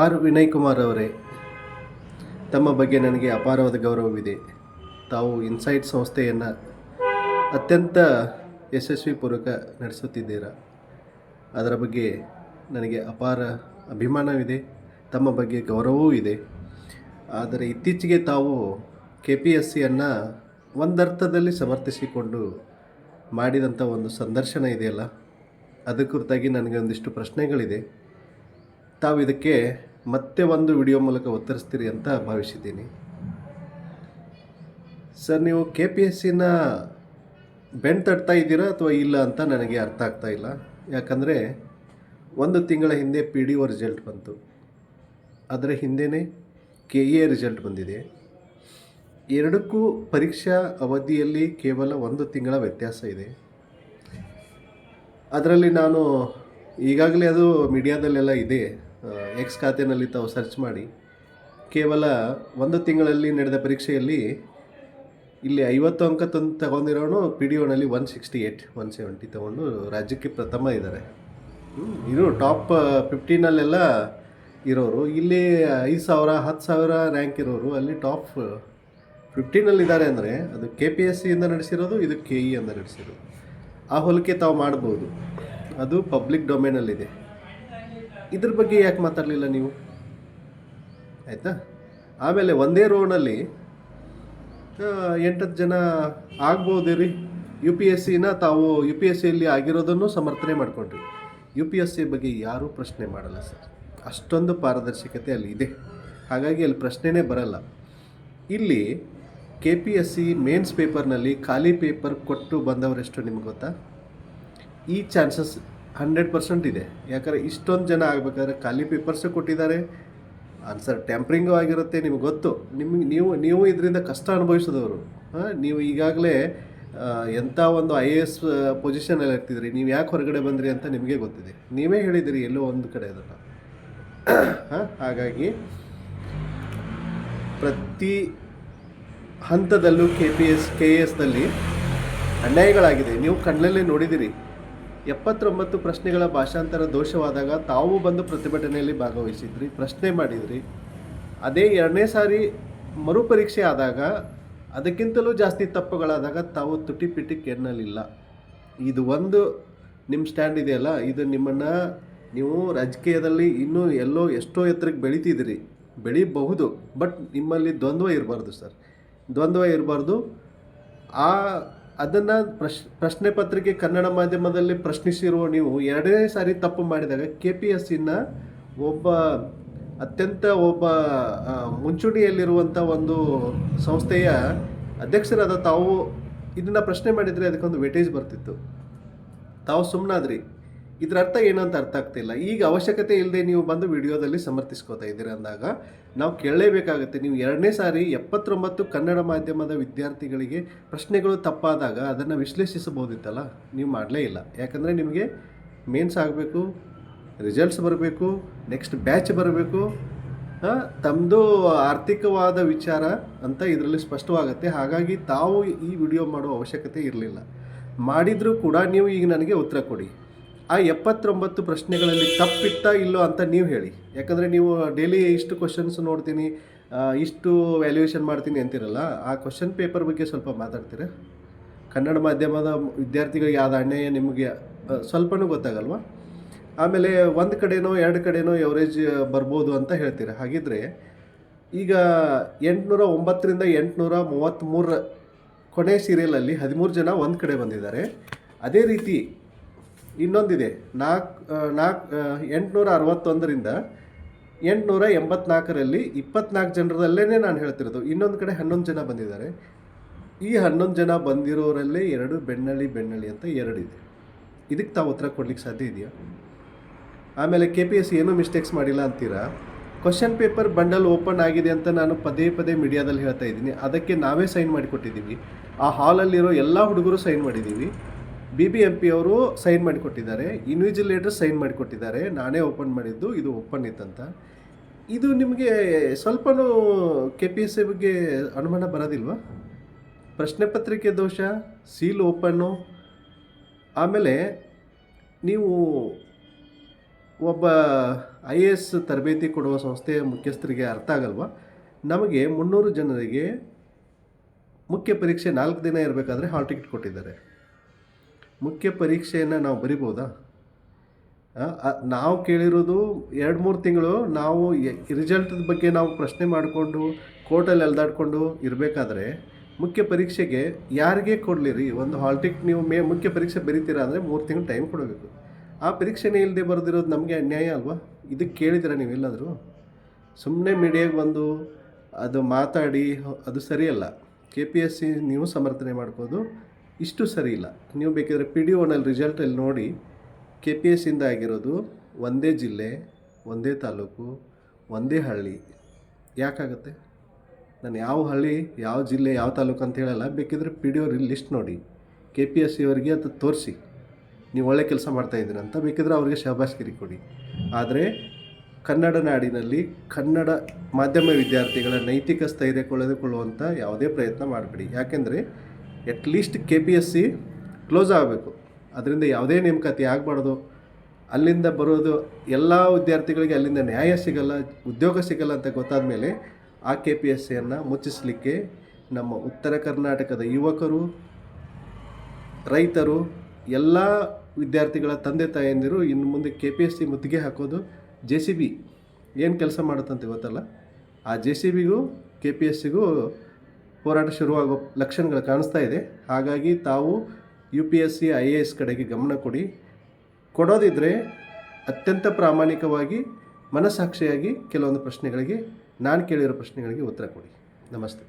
R Vinay Kumar ಅವರೇ, ತಮ್ಮ ಬಗ್ಗೆ ನನಗೆ ಅಪಾರವಾದ ಗೌರವವಿದೆ. ತಾವು ಇನ್ಸೈಟ್ ಸಂಸ್ಥೆಯನ್ನು ಅತ್ಯಂತ ಯಶಸ್ವಿಪೂರ್ವಕ ನಡೆಸುತ್ತಿದ್ದೀರಾ. ಅದರ ಬಗ್ಗೆ ನನಗೆ ಅಪಾರ ಅಭಿಮಾನವಿದೆ, ತಮ್ಮ ಬಗ್ಗೆ ಗೌರವವೂ ಇದೆ. ಆದರೆ ಇತ್ತೀಚೆಗೆ ತಾವು KPSCಯನ್ನು ಒಂದರ್ಥದಲ್ಲಿ ಸಮರ್ಥಿಸಿಕೊಂಡು ಮಾಡಿದಂಥ ಒಂದು ಸಂದರ್ಶನ ಇದೆಯಲ್ಲ, ಅದರ ಕುರಿತಾಗಿ ನನಗೆ ಒಂದಿಷ್ಟು ಪ್ರಶ್ನೆಗಳಿದೆ. ತಾವು ಇದಕ್ಕೆ ಮತ್ತೆ ಒಂದು ವಿಡಿಯೋ ಮೂಲಕ ಉತ್ತರಿಸ್ತೀರಿ ಅಂತ ಭಾವಿಸಿದ್ದೀನಿ. ಸರ್, ನೀವು KPSCನ ಬೆನ್ ತಟ್ತಾ ಇದ್ದೀರಾ ಅಥವಾ ಇಲ್ಲ ಅಂತ ನನಗೆ ಅರ್ಥ ಆಗ್ತಾ ಇಲ್ಲ. ಯಾಕಂದರೆ 1 ತಿಂಗಳ ಹಿಂದೆ PDO ರಿಸಲ್ಟ್ ಬಂತು, ಅದರ ಹಿಂದೆಯೇ KA ರಿಸಲ್ಟ್ ಬಂದಿದೆ. ಎರಡಕ್ಕೂ ಪರೀಕ್ಷಾ ಅವಧಿಯಲ್ಲಿ ಕೇವಲ 1 ತಿಂಗಳ ವ್ಯತ್ಯಾಸ ಇದೆ. ಅದರಲ್ಲಿ ನಾನು ಈಗಾಗಲೇ ಅದು ಮೀಡಿಯಾದಲ್ಲೆಲ್ಲ ಇದೆ, ಎಕ್ಸ್ ಖಾತೆಯಲ್ಲಿ ತಾವು ಸರ್ಚ್ ಮಾಡಿ. ಕೇವಲ 1 ತಿಂಗಳಲ್ಲಿ ನಡೆದ ಪರೀಕ್ಷೆಯಲ್ಲಿ ಇಲ್ಲಿ 50 ಅಂಕ ತಗೊಂಡಿರೋನು PDOನಲ್ಲಿ 168, 170 ತಗೊಂಡು ರಾಜ್ಯಕ್ಕೆ ಪ್ರಥಮ ಇದ್ದಾರೆ. ಇದು ಟಾಪ್ 15ನಲ್ಲೆಲ್ಲ ಇರೋರು. ಇಲ್ಲಿ 5,000 10,000 ರ್ಯಾಂಕ್ ಇರೋರು ಅಲ್ಲಿ ಟಾಪ್ 15ನಲ್ಲಿದ್ದಾರೆ. ಅಂದರೆ ಅದು KPSCಯಿಂದ ನಡೆಸಿರೋದು, ಇದು KE ಇಂದ ನಡೆಸಿರೋದು. ಆ ಹೋಲಿಕೆ ತಾವು ಮಾಡ್ಬೋದು, ಅದು ಪಬ್ಲಿಕ್ ಡೊಮೇನಲ್ಲಿದೆ. ಇದ್ರ ಬಗ್ಗೆ ಯಾಕೆ ಮಾತಾಡಲಿಲ್ಲ ನೀವು? ಆಯಿತಾ. ಆಮೇಲೆ ಒಂದೇ ರೋನಲ್ಲಿ 8 ಜನ ಆಗ್ಬೋದು ರೀ. UPSCನ ತಾವು UPSCಯಲ್ಲಿ ಆಗಿರೋದನ್ನು ಸಮರ್ಥನೆ ಮಾಡಿಕೊಂಡ್ರಿ. UPSC ಬಗ್ಗೆ ಯಾರೂ ಪ್ರಶ್ನೆ ಮಾಡಲ್ಲ ಸರ್, ಅಷ್ಟೊಂದು ಪಾರದರ್ಶಕತೆ ಅಲ್ಲಿ ಇದೆ. ಹಾಗಾಗಿ ಅಲ್ಲಿ ಪ್ರಶ್ನೆನೇ ಬರಲ್ಲ. ಇಲ್ಲಿ KPSC ಮೇನ್ಸ್ ಪೇಪರ್ನಲ್ಲಿ ಖಾಲಿ ಪೇಪರ್ ಕೊಟ್ಟು ಬಂದವರೆಷ್ಟು ನಿಮ್ಗೆ ಗೊತ್ತಾ? ಈ ಚಾನ್ಸಸ್ 100% ಇದೆ. ಯಾಕಂದರೆ ಇಷ್ಟೊಂದು ಜನ ಆಗಬೇಕಾದ್ರೆ ಖಾಲಿ ಪೇಪರ್ಸೇ ಕೊಟ್ಟಿದ್ದಾರೆ, ಆನ್ಸರ್ ಟ್ಯಾಂಪ್ರಿಂಗು ಆಗಿರುತ್ತೆ. ನಿಮ್ಗೆ ಗೊತ್ತು, ನೀವು ಇದರಿಂದ ಕಷ್ಟ ಅನುಭವಿಸಿದವರು. ನೀವು ಈಗಾಗಲೇ ಎಂಥ ಒಂದು IAS ಪೊಸಿಷನಲ್ಲಿ ಇರ್ತಿದ್ರಿ, ನೀವು ಯಾಕೆ ಹೊರಗಡೆ ಬಂದ್ರಿ ಅಂತ ನಿಮಗೆ ಗೊತ್ತಿದೆ. ನೀವೇ ಹೇಳಿದಿರಿ ಎಲ್ಲೋ ಒಂದು ಕಡೆ ಅದನ್ನು. ಹಾಗಾಗಿ ಪ್ರತಿ ಹಂತದಲ್ಲೂ KSದಲ್ಲಿ ಅನ್ಯಾಯಗಳಾಗಿದೆ. ನೀವು ಕಣ್ಣಲ್ಲೇ ನೋಡಿದಿರಿ. 79 ಪ್ರಶ್ನೆಗಳ ಭಾಷಾಂತರ ದೋಷವಾದಾಗ ತಾವು ಬಂದು ಪ್ರತಿಭಟನೆಯಲ್ಲಿ ಭಾಗವಹಿಸಿದ್ರಿ, ಪ್ರಶ್ನೆ ಮಾಡಿದ್ರಿ. ಅದೇ 2ನೇ ಸಾರಿ ಮರುಪರೀಕ್ಷೆ ಆದಾಗ ಅದಕ್ಕಿಂತಲೂ ಜಾಸ್ತಿ ತಪ್ಪುಗಳಾದಾಗ ತಾವು ತುಟಿಪಿಟಿ ಕೆನ್ನಲಿಲ್ಲ. ಇದು ಒಂದು ನಿಮ್ಮ ಸ್ಟ್ಯಾಂಡ್ ಇದೆಯಲ್ಲ, ಇದು ನಿಮ್ಮನ್ನು, ನೀವು ರಾಜಕೀಯದಲ್ಲಿ ಇನ್ನೂ ಎಷ್ಟೋ ಎತ್ತರಕ್ಕೆ ಬೆಳೀತಿದ್ದೀರಿ, ಬೆಳೀಬಹುದು. ಬಟ್ ನಿಮ್ಮಲ್ಲಿ ದ್ವಂದ್ವ ಇರಬಾರ್ದು ಸರ್, ದ್ವಂದ್ವ ಇರಬಾರ್ದು. ಅದನ್ನು ಪ್ರಶ್ನೆ ಪತ್ರಿಕೆ ಕನ್ನಡ ಮಾಧ್ಯಮದಲ್ಲಿ ಪ್ರಶ್ನಿಸಿರುವ ನೀವು 2ನೇ ಸಾರಿ ತಪ್ಪು ಮಾಡಿದಾಗ KPSCನ ಅತ್ಯಂತ ಮುಂಚೂಣಿಯಲ್ಲಿರುವಂಥ ಒಂದು ಸಂಸ್ಥೆಯ ಅಧ್ಯಕ್ಷರಾದ ತಾವು ಇದನ್ನು ಪ್ರಶ್ನೆ ಮಾಡಿದರೆ ಅದಕ್ಕೊಂದು ವೇಟೇಜ್ ಬರ್ತಿತ್ತು. ತಾವು ಸುಮ್ಮನಾದ್ರಿ. ಇದರ ಅರ್ಥ ಏನಂತ ಅರ್ಥ ಆಗ್ತಿಲ್ಲ. ಈಗ ಅವಶ್ಯಕತೆ ಇಲ್ಲದೆ ನೀವು ಬಂದು ವಿಡಿಯೋದಲ್ಲಿ ಸಮರ್ಥಿಸ್ಕೋತಾ ಇದ್ದೀರಿ ಅಂದಾಗ ನಾವು ಕೇಳಲೇಬೇಕಾಗುತ್ತೆ. ನೀವು 2ನೇ ಸಾರಿ 79 ಕನ್ನಡ ಮಾಧ್ಯಮದ ವಿದ್ಯಾರ್ಥಿಗಳಿಗೆ ಪ್ರಶ್ನೆಗಳು ತಪ್ಪಾದಾಗ ಅದನ್ನು ವಿಶ್ಲೇಷಿಸಬಹುದಿತ್ತಲ್ಲ, ನೀವು ಮಾಡಲೇ ಇಲ್ಲ. ಯಾಕಂದರೆ ನಿಮಗೆ ಮೇನ್ಸ್ ಆಗಬೇಕು, ರಿಸಲ್ಟ್ಸ್ ಬರಬೇಕು, ನೆಕ್ಸ್ಟ್ ಬ್ಯಾಚ್ ಬರಬೇಕು, ತಮ್ಮದು ಆರ್ಥಿಕವಾದ ವಿಚಾರ ಅಂತ ಇದರಲ್ಲಿ ಸ್ಪಷ್ಟವಾಗುತ್ತೆ. ಹಾಗಾಗಿ ತಾವು ಈ ವಿಡಿಯೋ ಮಾಡೋ ಅವಶ್ಯಕತೆ ಇರಲಿಲ್ಲ. ಮಾಡಿದರೂ ಕೂಡ ನೀವು ಈಗ ನನಗೆ ಉತ್ತರ ಕೊಡಿ. ಆ 79 ಪ್ರಶ್ನೆಗಳಲ್ಲಿ ತಪ್ಪಿತ್ತಾ ಇಲ್ಲೋ ಅಂತ ನೀವು ಹೇಳಿ. ಯಾಕಂದರೆ ನೀವು ಡೈಲಿ ಇಷ್ಟು ಕ್ವಶನ್ಸ್ ನೋಡ್ತೀನಿ, ಇಷ್ಟು ವ್ಯಾಲ್ಯೂಯೇಷನ್ ಮಾಡ್ತೀನಿ ಅಂತಿರಲ್ಲ, ಆ ಕ್ವಶನ್ ಪೇಪರ್ ಬಗ್ಗೆ ಸ್ವಲ್ಪ ಮಾತಾಡ್ತೀರಾ? ಕನ್ನಡ ಮಾಧ್ಯಮದ ವಿದ್ಯಾರ್ಥಿಗಳಿಗೆ ಆದ ಅನ್ಯಾಯ ನಿಮಗೆ ಸ್ವಲ್ಪನೂ ಗೊತ್ತಾಗಲ್ವಾ? ಆಮೇಲೆ 1 ಕಡೆನೋ 2 ಕಡೆನೋ ಎವರೇಜ್ ಬರ್ಬೋದು ಅಂತ ಹೇಳ್ತೀರಾ. ಹಾಗಿದ್ರೆ ಈಗ 809ರಿಂದ 833 ಕೊನೆ ಸೀರಿಯಲಲ್ಲಿ 13 ಜನ 1 ಕಡೆ ಬಂದಿದ್ದಾರೆ. ಅದೇ ರೀತಿ ಇನ್ನೊಂದಿದೆ, 861ರಿಂದ 884ರಲ್ಲಿ 24 ಜನರಲ್ಲೇ ನಾನು ಹೇಳ್ತಿರೋದು. ಇನ್ನೊಂದು ಕಡೆ 11 ಜನ ಬಂದಿದ್ದಾರೆ. ಈ 11 ಜನ ಬಂದಿರೋರಲ್ಲೇ 2 ಬೆನ್ನಳ್ಳಿ ಅಂತ 2 ಇದೆ. ಇದಕ್ಕೆ ತಾವು ಉತ್ತರ ಕೊಡ್ಲಿಕ್ಕೆ ಸಾಧ್ಯ ಇದೆಯಾ? ಆಮೇಲೆ KPSC ಏನೂ ಮಿಸ್ಟೇಕ್ಸ್ ಮಾಡಿಲ್ಲ ಅಂತೀರಾ. ಕ್ವಶನ್ ಪೇಪರ್ ಬಂಡಲ್ ಓಪನ್ ಆಗಿದೆ ಅಂತ ನಾನು ಪದೇ ಮೀಡಿಯಾದಲ್ಲಿ ಹೇಳ್ತಾ ಇದ್ದೀನಿ. ಅದಕ್ಕೆ ನಾವೇ ಸೈನ್ ಮಾಡಿಕೊಟ್ಟಿದ್ದೀವಿ. ಆ ಹಾಲಲ್ಲಿರೋ ಎಲ್ಲ ಹುಡುಗರು ಸೈನ್ ಮಾಡಿದ್ದೀವಿ. BBMP ಅವರು ಸೈನ್ ಮಾಡಿಕೊಟ್ಟಿದ್ದಾರೆ, ಇನ್ವಿಜಿಲೇಟರ್ ಸೈನ್ ಮಾಡಿಕೊಟ್ಟಿದ್ದಾರೆ. ನಾನೇ ಓಪನ್ ಮಾಡಿದ್ದು, ಇದು ಓಪನ್ ಇತ್ತಂತ. ಇದು ನಿಮಗೆ ಸ್ವಲ್ಪನೂ KPSC ಬಗ್ಗೆ ಅನುಮಾನ ಬರೋದಿಲ್ವಾ? ಪ್ರಶ್ನೆ ಪತ್ರಿಕೆ ದೋಷ, ಸೀಲ್ ಓಪನ್ನು, ಆಮೇಲೆ ನೀವು ಒಬ್ಬ IAS ತರಬೇತಿ ಕೊಡುವ ಸಂಸ್ಥೆಯ ಮುಖ್ಯಸ್ಥರಿಗೆ ಅರ್ಥ ಆಗಲ್ವಾ? ನಮಗೆ 300 ಜನರಿಗೆ ಮುಖ್ಯ ಪರೀಕ್ಷೆ 4 ದಿನ ಇರಬೇಕಾದ್ರೆ ಹಾಲ್ ಟಿಕೆಟ್ ಕೊಟ್ಟಿದ್ದಾರೆ. ಮುಖ್ಯ ಪರೀಕ್ಷೆಯನ್ನು ನಾವು ಬರಿಬೋದಾ? ನಾವು ಕೇಳಿರೋದು 2-3 ತಿಂಗಳು ನಾವು ರಿಸಲ್ಟ್ ಬಗ್ಗೆ ನಾವು ಪ್ರಶ್ನೆ ಮಾಡಿಕೊಂಡು ಕೋರ್ಟಲ್ಲಿ ಎಳ್ದಾಡ್ಕೊಂಡು ಇರಬೇಕಾದ್ರೆ ಮುಖ್ಯ ಪರೀಕ್ಷೆಗೆ ಯಾರಿಗೆ ಕೊಡಲಿರಿ? ಒಂದು ಹಾಲ್ ಟಿಕೆಟ್ ನೀವು ಮುಖ್ಯ ಪರೀಕ್ಷೆ ಬರೀತೀರಾ ಅಂದರೆ 3 ತಿಂಗಳು ಟೈಮ್ ಕೊಡಬೇಕು. ಆ ಪರೀಕ್ಷೆನೇ ಇಲ್ಲದೆ ಬರೆದಿರೋದು ನಮಗೆ ಅನ್ಯಾಯ ಅಲ್ವಾ? ಇದಕ್ಕೆ ಕೇಳಿದ್ದೀರಾ ನೀವೆಲ್ಲಾದರೂ? ಸುಮ್ಮನೆ ಮೀಡಿಯಾಗೆ ಬಂದು ಅದು ಮಾತಾಡಿ ಅದು ಸರಿಯಲ್ಲ. KPSC ನೀವು ಸಮರ್ಥನೆ ಮಾಡ್ಬೋದು, ಇಷ್ಟು ಸರಿ ಇಲ್ಲ. ನೀವು ಬೇಕಿದ್ರೆ PDOನಲ್ಲಿ ರಿಸಲ್ಟಲ್ಲಿ ನೋಡಿ, KPSCಯಿಂದ ಆಗಿರೋದು ಒಂದೇ ಜಿಲ್ಲೆ, ಒಂದೇ ತಾಲೂಕು, ಒಂದೇ ಹಳ್ಳಿ. ಯಾಕಾಗುತ್ತೆ? ನಾನು ಯಾವ ಹಳ್ಳಿ, ಯಾವ ಜಿಲ್ಲೆ, ಯಾವ ತಾಲೂಕು ಅಂತ ಹೇಳಲ್ಲ. ಬೇಕಿದ್ರೆ PDO ಲಿಸ್ಟ್ ನೋಡಿ, KPSC ಅವರಿಗೆ ಅದು ತೋರಿಸಿ ನೀವು ಒಳ್ಳೆ ಕೆಲಸ ಮಾಡ್ತಾಯಿದ್ದೀರ ಅಂತ. ಬೇಕಿದ್ರೆ ಅವ್ರಿಗೆ ಶಹಬಾಸ್ಗಿರಿ ಕೊಡಿ. ಆದರೆ ಕನ್ನಡ ನಾಡಿನಲ್ಲಿ ಕನ್ನಡ ಮಾಧ್ಯಮ ವಿದ್ಯಾರ್ಥಿಗಳ ನೈತಿಕ ಸ್ಥೈರ್ಯ ಕಳೆದುಕೊಳ್ಳುವಂಥ ಯಾವುದೇ ಪ್ರಯತ್ನ ಮಾಡಬೇಡಿ. ಯಾಕೆಂದರೆ ಅಟ್ಲೀಸ್ಟ್ KPSC ಕ್ಲೋಸ್ ಆಗಬೇಕು. ಅದರಿಂದ ಯಾವುದೇ ನೇಮಕಾತಿ ಆಗಬಾರ್ದು. ಅಲ್ಲಿಂದ ಬರೋದು ಎಲ್ಲ ವಿದ್ಯಾರ್ಥಿಗಳಿಗೆ ಅಲ್ಲಿಂದ ನ್ಯಾಯ ಸಿಗಲ್ಲ, ಉದ್ಯೋಗ ಸಿಗಲ್ಲ ಅಂತ ಗೊತ್ತಾದ ಮೇಲೆ ಆ KPSCಯನ್ನು ಮುಚ್ಚಿಸಲಿಕ್ಕೆ ನಮ್ಮ ಉತ್ತರ ಕರ್ನಾಟಕದ ಯುವಕರು, ರೈತರು, ಎಲ್ಲ ವಿದ್ಯಾರ್ಥಿಗಳ ತಂದೆ ತಾಯಂದಿರು ಇನ್ನು ಮುಂದೆ KPSC ಮುತ್ತಿಗೆ ಹಾಕೋದು JCB ಏನು ಕೆಲಸ ಮಾಡುತ್ತಂತ ಗೊತ್ತಲ್ಲ, ಆ JCBಗೂ KPSCಗೂ ಹೋರಾಟ ಶುರುವಾಗೋ ಲಕ್ಷಣಗಳು ಕಾಣಿಸ್ತಾ ಇದೆ. ಹಾಗಾಗಿ ತಾವು UPSC IAS ಕಡೆಗೆ ಗಮನ ಕೊಡೋದಿದ್ದರೆ ಅತ್ಯಂತ ಪ್ರಾಮಾಣಿಕವಾಗಿ ಮನಸ್ಸಾಕ್ಷಿಯಾಗಿ ಕೆಲವೊಂದು ಪ್ರಶ್ನೆಗಳಿಗೆ, ನಾನು ಕೇಳಿರೋ ಪ್ರಶ್ನೆಗಳಿಗೆ ಉತ್ತರ ಕೊಡಿ. ನಮಸ್ತೆ.